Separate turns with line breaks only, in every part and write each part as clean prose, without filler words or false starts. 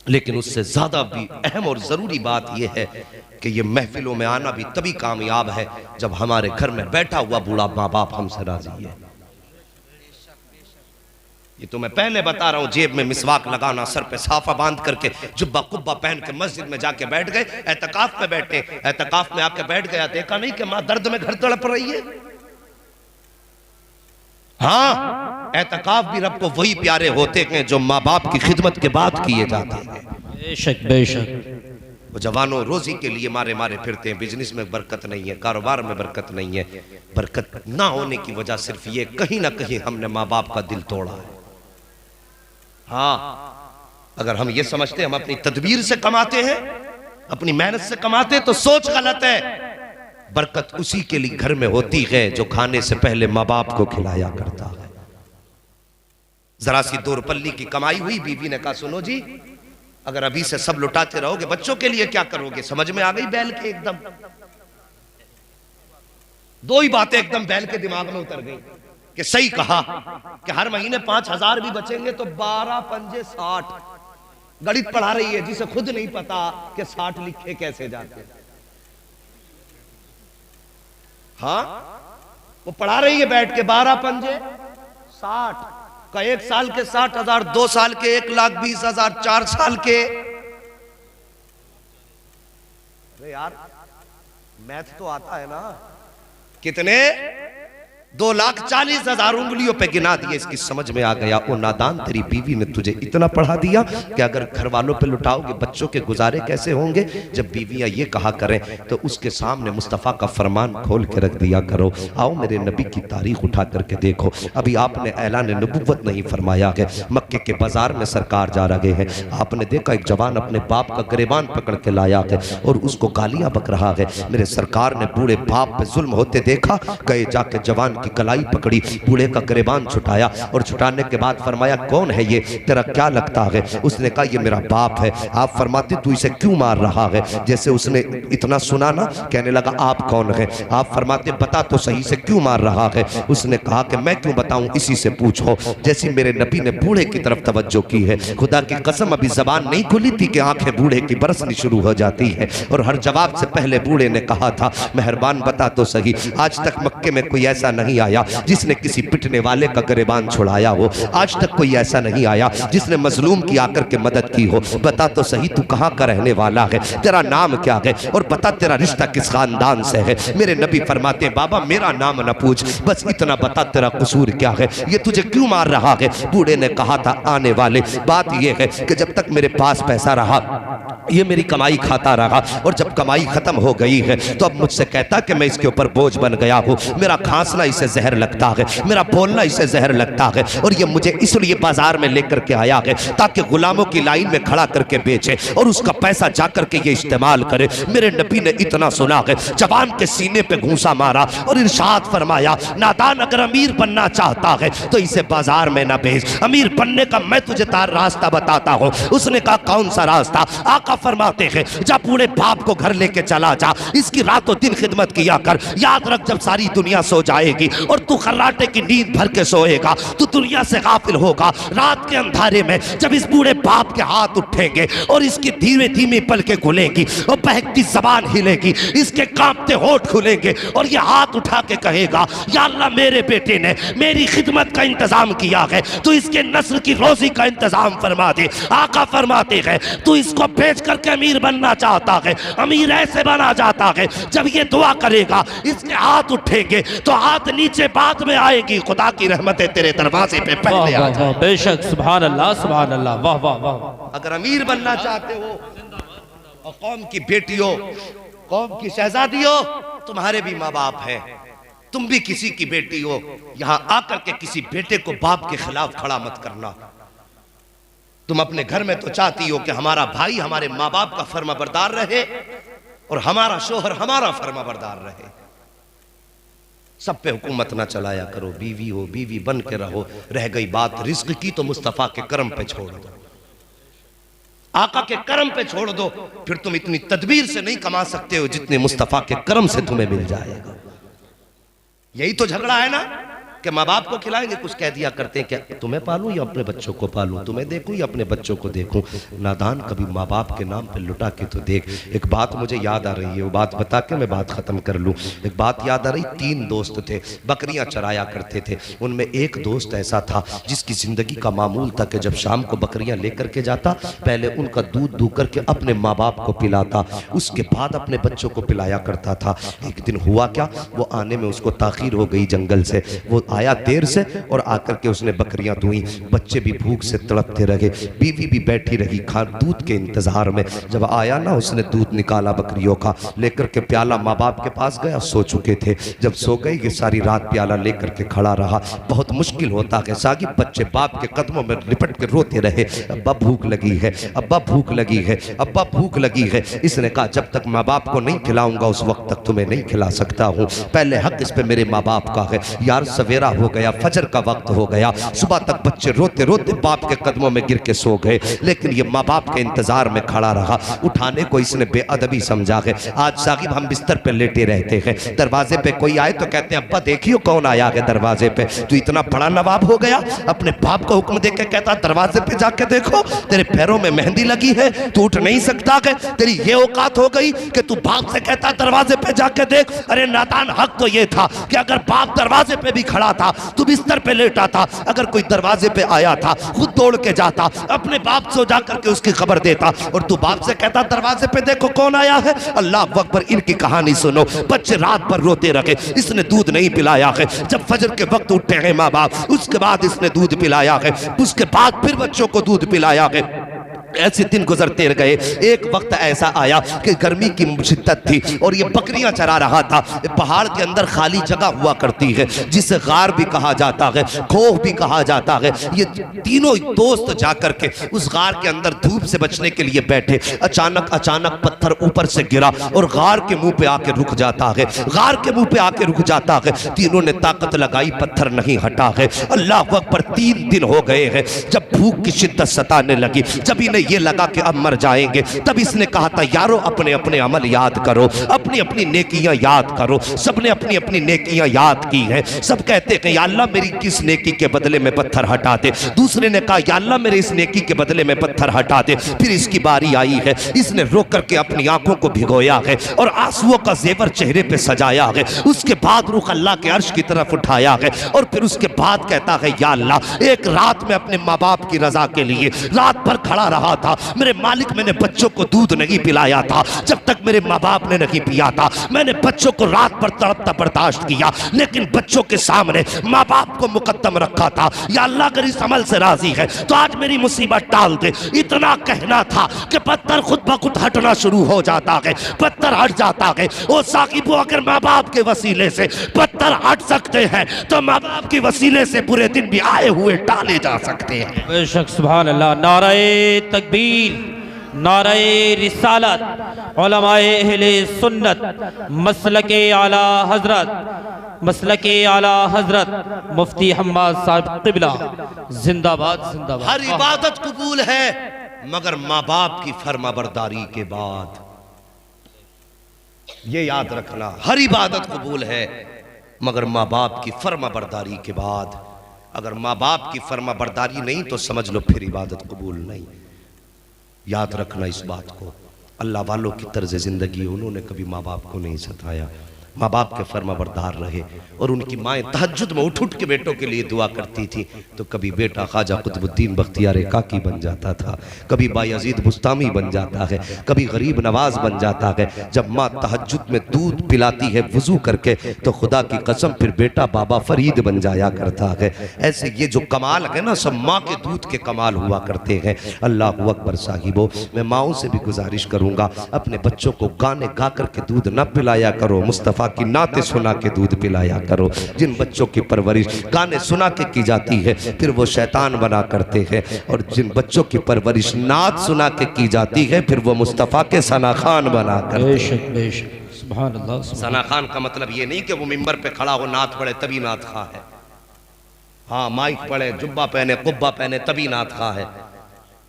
लेकिन उससे ज्यादा भी अहम और जरूरी बात यह है कि ये महफिलों में आना भी तभी कामयाब है जब हमारे घर में बैठा हुआ बूढ़ा माँ बाप हमसे राजी है। ये तो मैं पहले बता रहा हूं, जेब में मिसवाक लगाना, सर पे साफा बांध करके जुब्बा कुब्बा पहन के मस्जिद में जाके बैठ गए, एतकाफ में बैठे, एतकाफ में आके बैठ गया, देखा नहीं कि मां दर्द में घर तड़प रही है। हाँ, एतकाफ भी रब को वही प्यारे होते हैं जो माँ बाप की खिदमत के बाद किए जाते हैं।
बेशक बेशक।
वो जवानों रोजी के लिए मारे मारे फिरते हैं, बिजनेस में बरकत नहीं है, कारोबार में बरकत नहीं है। बरकत ना होने की वजह सिर्फ ये, कहीं ना कहीं हमने माँ बाप का दिल तोड़ा है। हाँ, अगर हम ये समझते हम अपनी तदबीर से कमाते हैं, अपनी मेहनत से कमाते हैं, तो सोच गलत है। बरकत उसी के लिए घर में होती है जो खाने से पहले माँ बाप को खिलाया करता है। जरा सी 2 रुपये की कमाई हुई, बीवी ने कहा सुनो जी, अगर अभी से सब लुटाते रहोगे बच्चों के लिए क्या करोगे? समझ में आ गई बैल के एकदम, 2 ही बातें एकदम बैल के दिमाग में उतर गई कि सही कहा कि हर महीने 5000 भी बचेंगे तो 12 पंजे 60। गणित पढ़ा रही है जिसे खुद नहीं पता कि 60 लिखे कैसे जाते हैं। हाँ, वो पढ़ा रही है बैठ के 12 पंजे 60 का, 1 साल के 60,000, 2 साल के 1,20,000, 4 साल के। अरे यार मैथ तो आता है ना? कितने? 2,40,000 उंगलियों पे गिना दिए। इसकी समझ में आ गया ओ नादान, तेरी बीवी ने तुझे इतना पढ़ा दिया कि अगर घर वालों पे लुटाओगे बच्चों के गुजारे कैसे होंगे। जब बीवियां ये कहा करें तो उसके सामने मुस्तफ़ा का फरमान खोल के रख दिया करो। आओ मेरे नबी की तारीख उठा करके देखो, अभी आपने ऐलान नबुव्वत नहीं फरमाया है, मक्के के बाजार में सरकार जा रहे हैं, आपने देखा एक जवान अपने बाप का गिरेबान पकड़ के लाया है और उसको गालियां बक रहा है। मेरे सरकार ने बूढ़े बाप पे जुल्म होते देखा, गए जाके जवान की कलाई पकड़ी, बूढ़े का गिरेबान छुटाया और छुटाने के बाद फरमाया कौन है ये, तेरा क्या लगता है? उसने कहा ये मेरा बाप है। आप फरमाते तू इसे क्यों मार रहा है? जैसे उसने इतना सुना ना, कहने लगा आप कौन है? आप फरमाते बता तो सही से क्यों मार रहा है? उसने कहा कि मैं क्यों बताऊं, इसी से पूछो। जैसे मेरे नबी ने बूढ़े की तरफ तवज्जो की है, खुदा की कसम अभी जबान नहीं खुली थी कि आंखें बूढ़े की बरसनी शुरू हो जाती है और हर जवाब से पहले बूढ़े ने कहा था मेहरबान बता तो सही, आज तक मक्के में कोई ऐसा नहीं आया जिसने किसी पिटने वाले का गिरेबान छुड़ाया हो, आज तक कोई ऐसा नहीं आया जिसने मजलूम की आकर के मदद की हो। बता तो सही तू कहाँ का रहने वाला है, तेरा नाम क्या है और बता तेरा रिश्ता किस खानदान से है। मेरे नबी फरमाते बाबा मेरा नाम न पूछ, बस इतना बता तेरा कसूर क्या है, ये तुझे क्यों मार रहा है? बूढ़े ने कहा था आने वाले, बात यह है कि जब तक मेरे पास पैसा रहा ये मेरी कमाई खाता रहा और जब कमाई खत्म हो गई है तो अब मुझसे कहता कि मैं इसके ऊपर बोझ बन गया हूँ, मेरा खांसना इसे जहर लगता है, मेरा बोलना इसे जहर लगता है और ये मुझे इसलिए बाजार में लेकर के आया है ताकि गुलामों की लाइन में खड़ा करके बेचे और उसका पैसा जाकर के ये इस्तेमाल करे। मेरे नबी ने इतना सुना है, जवान के सीने पे घूंसा मारा और इरशाद फरमाया नादान अगर अमीर बनना चाहता है तो इसे बाजार में ना भेज, अमीर बनने का मैं तुझे तार रास्ता बताता हूँ। उसने कहा कौन सा रास्ता? आका फरमाते हैं जा पूरे बाप को घर लेके चला जा, इसकी रातों दिन खिदमत किया कर, याद रख जब सारी दुनिया सो जाएगी और तू खर्राटे की नींद भर के सोएगा तू दुनिया से गाफिल होगा। रात के अंधारे में जब इस बूढ़े बाप के हाथ उठेंगे और इसकी धीमे धीमे पलकें खुलेंगी और बहकती जबान हिलेगी, इसके कांपते होठ खुलेंगे और ये हाथ उठा के कहेगा या अल्लाह मेरे बेटे ने मेरी खिदमत का इंतजाम किया है तो इसके नस्ल की रोजी का इंतजाम फरमा दे। आका फरमाते हैं तू इसको बेच करके अमीर बनना चाहता है, अमीर ऐसे बना जाता है जब ये दुआ करेगा इसके हाथ उठेंगे तो हाथ नीचे बाद में आएगी, खुदा की रहमतें तेरे दरवाजे पे पहले आ जाए।
बेशक सुभान अल्लाह सुभान अल्लाह, वाह वाह वाह।
अगर अमीर बनना चाहते हो और कौम की बेटियों, कौम की शहजादियों, तुम्हारे भी माँ बाप हैं, तुम भी किसी की बेटी हो, यहां आकर के किसी बेटे को बाप के खिलाफ खड़ा मत करना। तुम अपने घर में तो चाहती हो कि हमारा भाई हमारे माँ बाप का फर्माबरदार रहे और हमारा शोहर हमारा फर्माबरदार रहे। सब पे हुकूमत ना चलाया करो, बीवी हो बीवी बन के रहो। रह गई बात रिज्क की तो मुस्तफा के करम पे छोड़ दो, आका के करम पे छोड़ दो, फिर तुम इतनी तदबीर से नहीं कमा सकते हो जितने मुस्तफा के करम से तुम्हें मिल जाएगा। यही तो झगड़ा है ना कि माँ बाप को खिलाएंगे, कुछ कह दिया करते हैं क्या तुम्हें पालूं या अपने बच्चों को पालूं, तुम्हें देखूं या अपने बच्चों को देखूं। नादान कभी माँ बाप के नाम पे लुटा के तो देख। एक बात मुझे याद आ रही है, वो बात बता के मैं बात खत्म कर लूं। एक बात याद आ रही, 3 दोस्त थे, बकरियां चराया करते थे। उनमें एक दोस्त ऐसा था जिसकी जिंदगी का मामूल था कि जब शाम को बकरियां लेकर के जाता, पहले उनका दूध दू करके अपने माँ बाप को पिलाता, उसके बाद अपने बच्चों को पिलाया करता था। एक दिन हुआ क्या, वो आने में उसको ताखीर हो गई जंगल से, वो आया देर से और आकर के उसने बकरियां दुई। बच्चे भी भूख से तड़पते रहे, बीवी भी बैठी रही दूध के इंतजार में। जब आया ना, उसने दूध निकाला बकरियों का, लेकर के प्याला माँ बाप के पास गया, सो चुके थे। जब सो गए कि सारी रात प्याला लेकर के खड़ा रहा। बहुत मुश्किल होता है सागी, बच्चे बाप के कदमों में लिपट के रोते रहे, अब्बा भूख लगी है, अब्बा भूख लगी है, अब्बा भूख लगी है। इसने कहा जब तक माँ बाप को नहीं खिलाऊंगा उस वक्त तक तुम्हें नहीं खिला सकता हूँ, पहले हक इस पे मेरे माँ बाप का है। यार सवेरा हो गया, फजर का वक्त हो गया, सुबह तक बच्चे रोते रोते बाप के कदमों में गिर के सो गए, लेकिन ये माँ बाप के इंतजार में खड़ा रहा। उठाने को इसने बेअदबी समझा है। आज साहिब हम बिस्तर पे लेटे रहते हैं, दरवाजे पे कोई आए तो कहते हैं अब्बा देखियो कौन आया है दरवाजे पे। तू इतना बड़ा नवाब हो गया, अपने बाप को हुक्म दे के कहता दरवाजे पे जाके देखो, तेरे पैरों में मेहंदी लगी है, तू उठ नहीं सकता है। तेरी ये औकात हो गई कि तू बाप से कहता दरवाजे पे जाके देख। अरे नादान, हक तो ये था कि अगर बाप दरवाजे पे भी खड़ा था, तू बिस्तर पे लेटा था, अगर कोई दरवाजे पे आया था खुद दौड़ के जाता, अपने बाप से जाकर के उसकी खबर देता, और तू बाप से कहता दरवाजे पे देखो कौन आया है। अल्लाह अकबर, इनकी कहानी सुनो। बच्चे रात भर रोते रहे, इसने दूध नहीं पिलाया है। जब फजर के वक्त उठते हैं माँ बाप, उसके बाद इसने दूध पिलाया है, उसके बाद फिर बच्चों को दूध पिलाया है। ऐसे दिन गुजरते गए। एक वक्त ऐसा आया कि गर्मी की शिद्दत थी और ये बकरियां चरा रहा था। पहाड़ के अंदर खाली जगह हुआ करती है जिसे गार भी कहा जाता है, खोह भी कहा जाता है। ये तीनों दोस्त जाकर के उस गार के अंदर धूप से बचने के लिए बैठे। अचानक पत्थर ऊपर से गिरा और गार के मुंह पे आके रुक जाता है, गार के मुंह पे आके रुक जाता है। तीनों ने ताकत लगाई, पत्थर नहीं हटा है। अल्लाह अकबर, 3 दिन हो गए हैं। जब भूख की शिद्दत सताने लगी, जब इन्हें ये लगा कि अब मर जाएंगे, तब इसने कहा था यारो अपने अपने अमल याद करो, अपनी अपनी नेकियां याद करो। सबने अपनी अपनी नेकियां याद की हैं। सब कहते हैं या अल्लाह मेरी किस नेकी के बदले में पत्थर हटा दे। दूसरे ने कहा या अल्लाह मेरे इस नेकी के बदले में पत्थर हटा दे। फिर इसकी बारी आई है, इसने रोक करके अपनी आंखों को भिगोया है और आंसुओं का जेवर चेहरे पे सजाया है। उसके बाद रुख अल्लाह के अर्श की तरफ उठाया है और फिर उसके बाद कहता है या अल्लाह, एक रात में अपने माँ बाप की रजा के लिए रात भर खड़ा रहा था। मेरे मालिक, मैंने बच्चों को दूध नहीं पिलाया था जब तक मेरे माँ बाप ने नहीं पिया था। मैंने बच्चों को रात भर तड़पता बर्दाश्त किया, लेकिन बच्चों के सामने माँ बाप को मुकद्दम रखा था। या अल्लाह अगर इस अमल से राजी है तो आज मेरी मुसीबत टाल दे। इतना कहना था कि पत्थर खुद ब खुद हटना शुरू हो जाता है, पत्थर हट जाता है। ओ साकिबो, अगर माँ बाप के वसीले से पत्थर हट सकते हैं तो माँ बाप के वसीले से बुरे दिन भी आए हुए टाले जा सकते हैं।
बेशक, सुभान अल्लाह। नारे तकबीर, नारे रिसालत, उलमाए अहले सुन्नत, मसलके आला हजरत, मसलके आला हजरत मुफ्ती हम्माद साहब क़िबला जिंदाबाद जिंदाबाद।
हर इबादत कबूल है मगर माँ बाप की फरमाबरदारी के बाद। ये याद रखना, हर इबादत कबूल है मगर माँ बाप की फरमाबरदारी के बाद। अगर माँ बाप की फरमाबरदारी नहीं तो समझ लो फिर इबादत कबूल नहीं। याद रखना इस बात को। अल्लाह वालों की तर्ज जिंदगी, उन्होंने कभी माँ बाप को नहीं सताया, माँ बाप के फरमाबरदार रहे। और उनकी माएँ तहज्जुद में उठ उठ के बेटों के लिए दुआ करती थी, तो कभी बेटा ख्वाजा कुतुबुद्दीन बख्तियार काकी बन जाता था, कभी बायजीद बुस्तामी बन जाता है, कभी गरीब नवाज बन जाता है। जब माँ तहज्जुद में दूध पिलाती है वजू करके, तो खुदा की कसम फिर बेटा बाबा फरीद बन जाया करता है। ऐसे ये जो कमाल है ना, सब माँ के दूध के कमाल हुआ करते हैं। अल्लाह अकबर साहिबो, मैं माओं से भी गुजारिश करूँगा, अपने बच्चों को गाने गा करके दूध न पिलाया करो, मुस्तफ़ा की नाते सुना के दूध पिलाया करो। जिन बच्चों की परवरिश गाने सुना के की जाती है फिर वो शैतान बना करते हैं, और जिन बच्चों की परवरिश नात सुना के की जाती है फिर वो मुस्तफ़ा के सना खान बना करते हैं।
बेशक, सुभान अल्लाह।
सना खान का मतलब ये नहीं कि वो मिंबर पे खड़ा हो नात पढ़े तभी नात खा है, हाँ माइक पढ़े, जुब्बा पहने, कुब्बा पहने तभी नात खा है।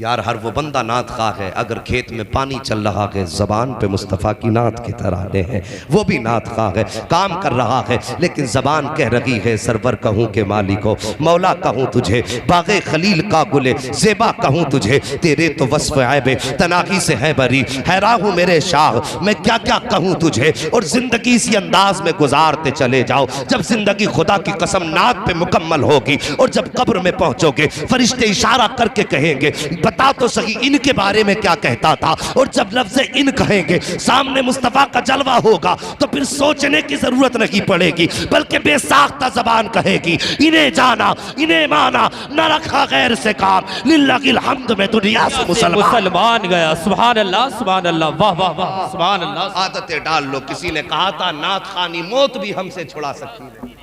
यार हर वो बंदा नात खा है, अगर खेत में पानी चल रहा है जबान पे मुस्तफ़ा की नात के तराने हैं, वो भी नात खा है, काम कर रहा है लेकिन जबान कह रही है सरवर कहूँ के मालिको, मौला कहूँ तुझे, बागे खलील का गुले ज़ेबा कहूँ तुझे, तेरे तो वस्फ़ ऐबे तनाकी से है बरी, हैरान हूँ मेरे शाह मैं क्या क्या कहूँ तुझे। और जिंदगी इसी अंदाज में गुजारते चले जाओ, जब जिंदगी खुदा की कसम नात पे मुकम्मल होगी और जब कब्र में पहुंचोगे फरिश्ते इशारा करके कहेंगे बता तो सही इनके बारे में क्या कहता था, और जब लफ्ज़ इन कहेंगे सामने मुस्तफ़ा का जलवा होगा तो फिर सोचने की जरूरत नहीं पड़ेगी, बल्कि बेसाख्ता जबान कहेगी इन्हें जाना इन्हें माना न रखा गैर से काम, लिल्लाहिल हम्द में दुनिया से
मुसलमान गया। सुभान अल्लाह, सुभान अल्लाह, वाह वाह वाह, सुभान अल्लाह।
आदतें डाल लो। किसी ने कहा था नात खानी मौत भी हमसे छुड़ा सकती नहीं,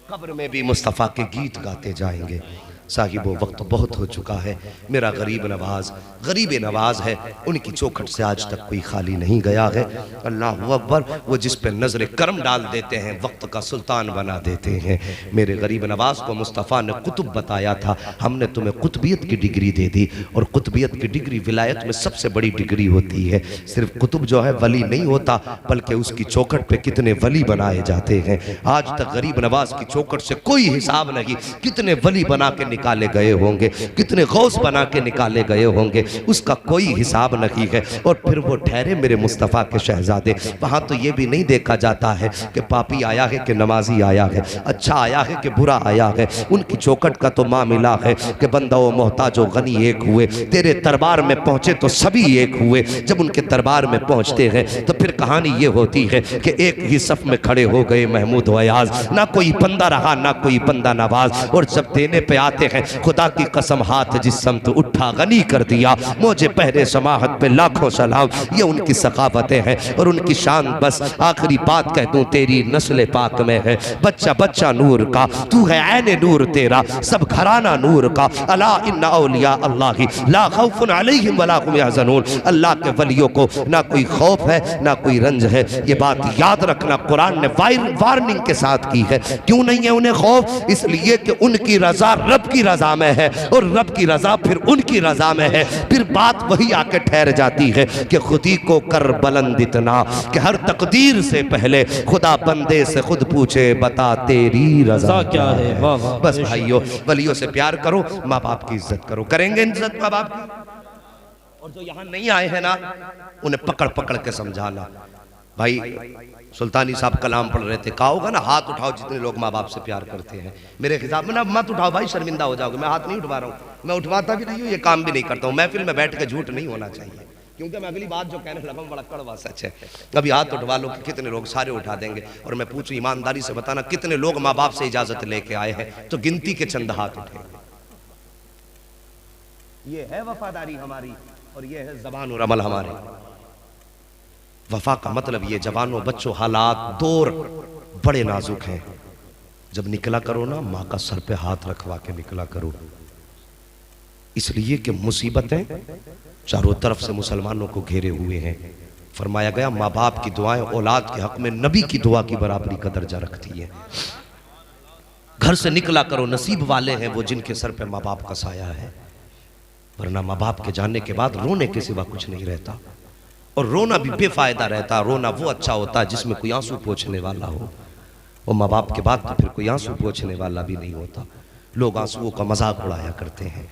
कब्र में भी मुस्तफ़ा के गीत गाते जाएंगे। साहिब वो वक्त बहुत हो चुका है, मेरा गरीब नवाज है, उनकी चौखट से आज तक कोई खाली नहीं गया है। अल्लाह अकबर, वो जिस पे नजर करम डाल देते हैं वक्त का सुल्तान बना देते हैं। मेरे गरीब नवाज को मुस्तफ़ा ने कुतुब बताया था, हमने तुम्हें कुतुबियत की डिग्री दे दी, और कुतुबियत की डिग्री विलायत में सबसे बड़ी डिग्री होती है। सिर्फ कुतुब जो है वली नहीं होता, बल्कि उसकी चौखट पे कितने वली बनाए जाते हैं। आज तक गरीब नवाज की चौखट से कोई हिसाब नहीं, कितने वली बना के निकाले गए होंगे, कितने गौस बना के निकाले गए होंगे, उसका कोई हिसाब नहीं है। और फिर वो ठहरे मेरे मुस्तफ़ा के शहजादे। वहाँ तो ये भी नहीं देखा जाता है कि पापी आया है कि नमाजी आया है, अच्छा आया है कि बुरा आया है। उनकी चौखट का तो मामला है कि बंदा व मोहताज व गनी एक हुए, तेरे दरबार में पहुँचे तो सभी एक हुए। जब उनके दरबार में पहुँचते हैं तो फिर कहानी ये होती है कि एक ही सफ में खड़े हो गए महमूद व अयाज, ना कोई बंदा रहा ना कोई बंदा नवाज। और जब देने पे आते हैं खुदा की कसम हाथ जिस समत उठा गनी कर दिया, मुझे पहले समाहत पे लाखों सलाम। ये उनकी सकावतें हैं और उनकी शान। बस आखिरी बात कह दूं, तेरी नस्ल पाक में है बच्चा बच्चा नूर का, तू है ऐने नूर तेरा सब घराना नूर का। अला इन्ना औलिया अल्लाह ला खौफुन अलैहिम वला हुम यहज़नून, अल्लाह के वलियों को ना कोई खौफ है ना कोई रंज है। ये बात याद रखना, कुरान ने वार्निंग के साथ की है। क्यों नहीं है उन्हें खौफ? इसलिए कि उनकी रजा रब की रजा में है, और रब की रजा फिर उनकी रजा में है। फिर बात वही आके ठहर जाती है कि खुदी को कर बुलंद इतना कि हर तकदीर से पहले खुदा बंदे से खुद पूछे बता तेरी रजा क्या है।
वाह वाह।
बस भाइयों, वलियों से प्यार करो, माँ बाप की इज्जत करो। करेंगे इज्जत माँ बाप की? और जो यहाँ नहीं आए हैं ना, उन्हें पकड़ पकड़ के समझाना। भाई सुल्तानी साहब कलाम पढ़ रहे थे, कहा होगा ना हाथ उठाओ जितने लोग माँ बाप से प्यार करते हैं। मेरे हिसाब में ना मत उठाओ भाई, शर्मिंदा हो जाओगे। मैं हाथ नहीं उठवा रहा हूँ, मैं उठवाता भी नहीं हूँ, ये काम भी नहीं करता हूँ। महफिल में बैठ के झूठ नहीं होना चाहिए, क्योंकि मैं अगली बात जो कहने लगा बड़ा कड़वा सच है। अभी हाथ उठवा लो, कितने लोग सारे उठा देंगे। और मैं पूछूं ईमानदारी से बताना, कितने लोग माँ बाप से इजाजत लेके आए हैं? तो गिनती के चंद हाथ उठे। ये है वफादारी हमारी, और ये है ज़बान और अमल हमारे। वफा का मतलब ये जवानों बच्चों, हालात दौर बड़े नाजुक हैं। जब निकला करो ना, माँ का सर पे हाथ रखवा के निकला करो, इसलिए कि मुसीबतें चारों तरफ से मुसलमानों को घेरे हुए हैं। फरमाया गया माँ बाप की दुआएं औलाद के हक में नबी की दुआ की बराबरी का दर्जा रखती है। घर से निकला करो, नसीब वाले हैं वो जिनके सर पे माँ बाप का साया है, वरना माँ बाप के जाने के बाद रोने के सिवा कुछ नहीं रहता। और रोना भी बेफायदा रहता। रोना वो अच्छा होता है जिसमें कोई आंसू पोंछने वाला हो, और माँ बाप के बाद तो फिर कोई आंसू पोंछने वाला भी नहीं होता। लोग आंसुओं का मजाक उड़ाया करते हैं।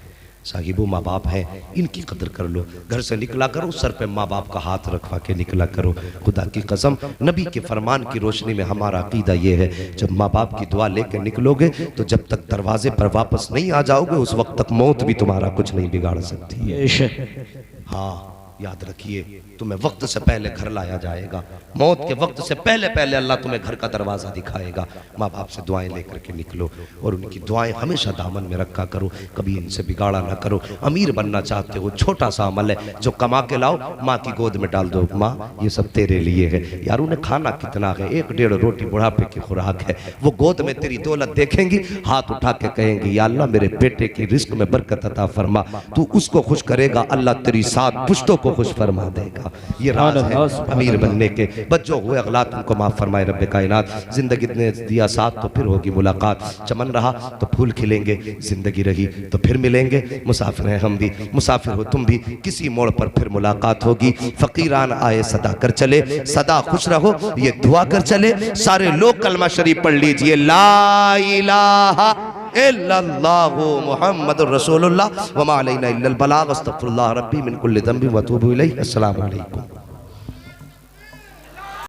साहिबो माँ बाप हैं, इनकी कदर कर लो। घर से निकला करो, सर पे माँ बाप का हाथ रखवा के निकला करो। खुदा की कसम, नबी के फरमान की रोशनी में हमारा अकीदा ये है, जब माँ बाप की दुआ लेके निकलोगे तो जब तक दरवाजे पर वापस नहीं आ जाओगे उस वक्त तक मौत भी तुम्हारा कुछ नहीं बिगाड़ सकती है। हाँ याद रखिए, तुम्हें वक्त से पहले घर लाया जाएगा। मौत के वक्त से पहले पहले अल्लाह तुम्हें घर का दरवाज़ा दिखाएगा। माँ बाप से दुआएं लेकर के निकलो, और उनकी दुआएं हमेशा दामन में रखा करो, कभी इनसे बिगाड़ा ना करो। अमीर बनना चाहते हो, छोटा सा अमल है जो कमा के लाओ, माँ की गोद में डाल दो। माँ ये सब तेरे लिए है। यार उन्हें खाना कितना है, 1-1.5 रोटी बुढ़ापे की खुराक है। वो गोद में तेरी दौलत देखेंगी, हाथ उठा के कहेंगी या अल्लाह मेरे बेटे की रिस्क में बरकत अता फरमा। तू उसको खुश करेगा, अल्लाह तेरी 7 पुश्तों को को खुश फरमा देगा। ये राज है अमीर बनने के। बस जो हुए अगलात उनको माफ़ फरमाए रब्बे कायनात। जिंदगी ने दिया साथ तो फिर होगी मुलाकात, चमन रहा तो फूल खिलेंगे, जिंदगी रही तो फिर मिलेंगे। मुसाफिर हैं हम भी, मुसाफिर हो तुम भी, किसी मोड़ पर फिर मुलाकात होगी। फकीरान आए सदा कर चले, सदा खुश रहो ये दुआ कर चले। सारे लोग कलमा शरीफ पढ़ लीजिए, ला इलाहा इल्लल्लाहु मुहम्मदुर रसूलुल्लाह व मा अलैना इल्लल बलाग, अस्तगफिरुल्लाह रब्बी मिन कुल्लि ज़ंबिन व अतूबु इलैहि। अस्सलामु अलैकुम।